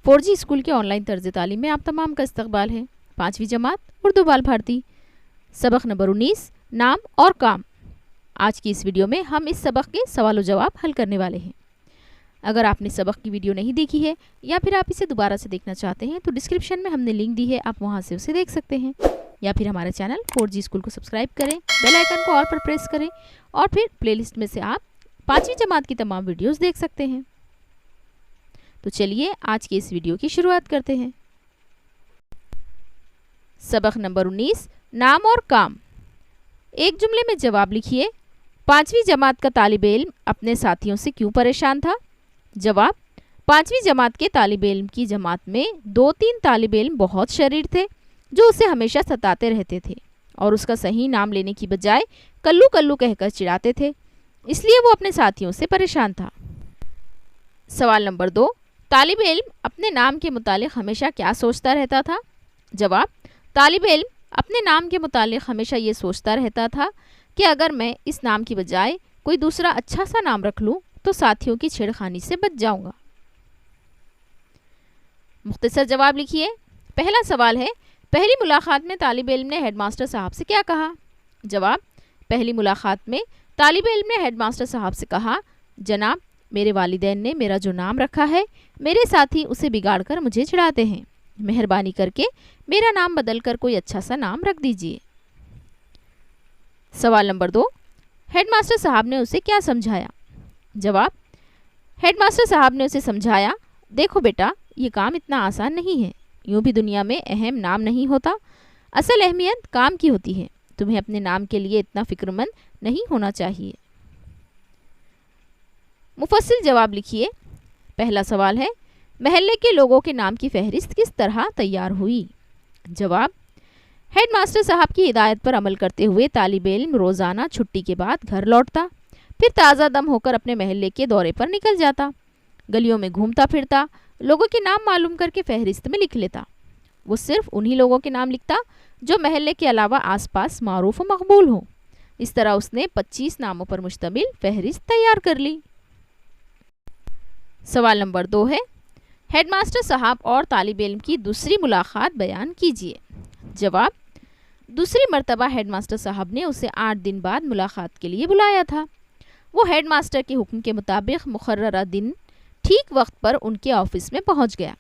4G school کے on line طرز تعلیم میں آپ تمام کا استقبال ہے۔ 5ویں جماعت اردو بال بھارتی، سبق نمبر 19 نام اور کام۔ آج کی اس ویڈیو میں ہم اس سبق کے سوال و جواب حل کرنے والے ہیں۔ اگر آپ نے سبق کی ویڈیو نہیں دیکھی ہے یا پھر آپ اسے دوبارہ سے دیکھنا چاہتے ہیں تو ڈسکرپشن میں ہم نے لنک دی ہے، آپ وہاں سے اسے دیکھ سکتے ہیں، یا پھر ہمارے چینل 4G اسکول کو سبسکرائب کریں، بیل آئیکن کو آل پر پریس کریں اور پھر پلے لسٹ میں سے آپ 5ویں جماعت کی تمام ویڈیوز دیکھ سکتے ہیں۔ تو چلیے آج کی اس ویڈیو کی شروعات کرتے ہیں۔ سبق نمبر 19 نام اور کام۔ ایک جملے میں جواب لکھیے۔ 5ویں جماعت کا طالب علم اپنے ساتھیوں سے کیوں پریشان تھا؟ جواب: 5ویں جماعت کے طالب علم کی جماعت میں 2-3 طالب علم بہت شریر تھے جو اسے ہمیشہ ستاتے رہتے تھے اور اس کا صحیح نام لینے کی بجائے کلو کلو کہہ کر چڑھاتے تھے، اس لیے وہ اپنے ساتھیوں سے پریشان تھا۔ سوال نمبر 2، طالب علم اپنے نام کے متعلق ہمیشہ کیا سوچتا رہتا تھا؟ جواب: طالب علم اپنے نام کے متعلق ہمیشہ یہ سوچتا رہتا تھا کہ اگر میں اس نام کی بجائے کوئی دوسرا اچھا سا نام رکھ لوں تو ساتھیوں کی چھیڑخانی سے بچ جاؤں گا۔ مختصر جواب لکھیے۔ پہلا سوال ہے، پہلی ملاقات میں طالب علم نے ہیڈ ماسٹر صاحب سے کیا کہا؟ جواب: پہلی ملاقات میں طالب علم نے ہیڈ ماسٹر صاحب سے کہا، جناب میرے والدین نے میرا جو نام رکھا ہے میرے ساتھی اسے بگاڑ کر مجھے چڑھاتے ہیں، مہربانی کر کے میرا نام بدل کر کوئی اچھا سا نام رکھ دیجئے۔ سوال نمبر 2، ہیڈ ماسٹر صاحب نے اسے کیا سمجھایا؟ جواب: ہیڈ ماسٹر صاحب نے اسے سمجھایا، دیکھو بیٹا یہ کام اتنا آسان نہیں ہے، یوں بھی دنیا میں اہم نام نہیں ہوتا، اصل اہمیت کام کی ہوتی ہے، تمہیں اپنے نام کے لیے اتنا فکر مند نہیں ہونا چاہیے۔ مفصل جواب لکھیے۔ پہلا سوال ہے، محلے کے لوگوں کے نام کی فہرست کس طرح تیار ہوئی؟ جواب: ہیڈ ماسٹر صاحب کی ہدایت پر عمل کرتے ہوئے طالب علم روزانہ چھٹی کے بعد گھر لوٹتا، پھر تازہ دم ہو کر اپنے محلے کے دورے پر نکل جاتا، گلیوں میں گھومتا پھرتا، لوگوں کے نام معلوم کر کے فہرست میں لکھ لیتا۔ وہ صرف انہی لوگوں کے نام لکھتا جو محلے کے علاوہ آس پاس معروف و مقبول ہوں۔ اس طرح اس نے 25 ناموں پر مشتمل فہرست تیار کر لی۔ سوال نمبر 2 ہے، ہیڈ ماسٹر صاحب اور طالب علم کی دوسری ملاقات بیان کیجیے۔ جواب: دوسری مرتبہ ہیڈ ماسٹر صاحب نے اسے 8 دن بعد ملاقات کے لیے بلایا تھا۔ وہ ہیڈ ماسٹر کے حکم کے مطابق مقررہ دن ٹھیک وقت پر ان کے آفس میں پہنچ گیا۔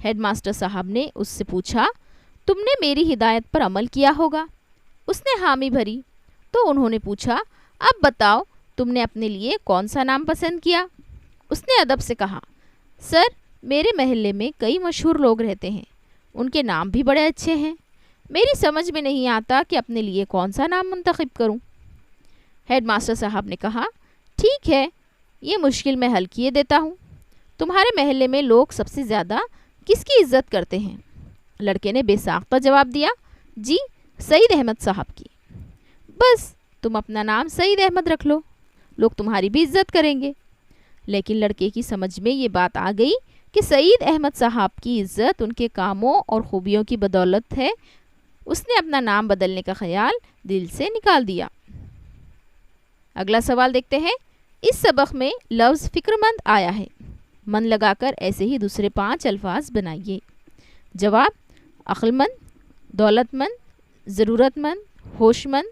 ہیڈ ماسٹر صاحب نے اس سے پوچھا، تم نے میری ہدایت پر عمل کیا ہوگا؟ اس نے حامی بھری۔ تو انہوں نے پوچھا، اب بتاؤ تم نے اپنے لیے کون سا نام پسند کیا؟ اس نے ادب سے کہا، سر میرے محلے میں کئی مشہور لوگ رہتے ہیں، ان کے نام بھی بڑے اچھے ہیں، میری سمجھ میں نہیں آتا کہ اپنے لیے کون سا نام منتخب کروں۔ ہیڈ ماسٹر صاحب نے کہا، ٹھیک ہے یہ مشکل میں حل کیے دیتا ہوں، تمہارے محلے میں لوگ سب سے زیادہ کس کی عزت کرتے ہیں؟ لڑکے نے بے ساختہ جواب دیا، جی سعید احمد صاحب کی۔ بس تم اپنا نام سعید احمد رکھ لو، لوگ تمہاری بھی عزت کریں گے۔ لیکن لڑکے کی سمجھ میں یہ بات آ گئی کہ سعید احمد صاحب کی عزت ان کے کاموں اور خوبیوں کی بدولت ہے، اس نے اپنا نام بدلنے کا خیال دل سے نکال دیا۔ اگلا سوال دیکھتے ہیں۔ اس سبق میں لفظ فکر مند آیا ہے، من لگا کر ایسے ہی دوسرے 5 الفاظ بنائیے۔ جواب: عقل مند، دولت مند، ضرورت مند، ہوش مند،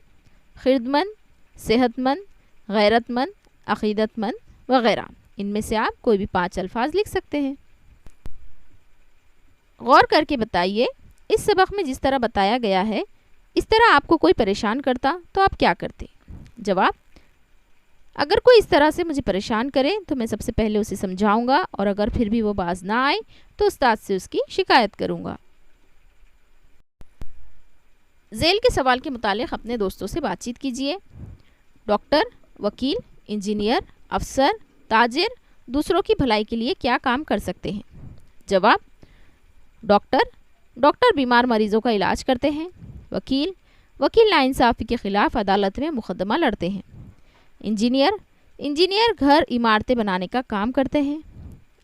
خرد مند، صحت مند، غیرت مند، عقیدت مند وغیرہ۔ ان میں سے آپ کوئی بھی 5 الفاظ لکھ سکتے ہیں۔ غور کر کے بتائیے، اس سبق میں جس طرح بتایا گیا ہے اس طرح آپ کو کوئی پریشان کرتا تو آپ کیا کرتے؟ جواب: اگر کوئی اس طرح سے مجھے پریشان کرے تو میں سب سے پہلے اسے سمجھاؤں گا اور اگر پھر بھی وہ باز نہ آئے تو استاد سے اس کی شکایت کروں گا۔ ذیل کے سوال کے متعلق اپنے دوستوں سے بات چیت کیجیے۔ ڈاکٹر، وکیل، انجینئر، افسر، تاجر دوسروں کی بھلائی کے لیے کیا کام کر سکتے ہیں؟ جواب: ڈاکٹر بیمار مریضوں کا علاج کرتے ہیں۔ وکیل ناانصافی کے خلاف عدالت میں مقدمہ لڑتے ہیں۔ انجینئر گھر عمارتیں بنانے کا کام کرتے ہیں۔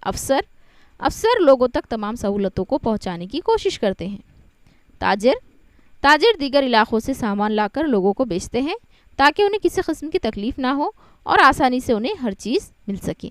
افسر لوگوں تک تمام سہولتوں کو پہنچانے کی کوشش کرتے ہیں۔ تاجر دیگر علاقوں سے سامان لا کر لوگوں کو بیچتے ہیں تاکہ انہیں کسی قسم کی تکلیف نہ ہو اور آسانی سے انہیں ہر چیز مل سکے۔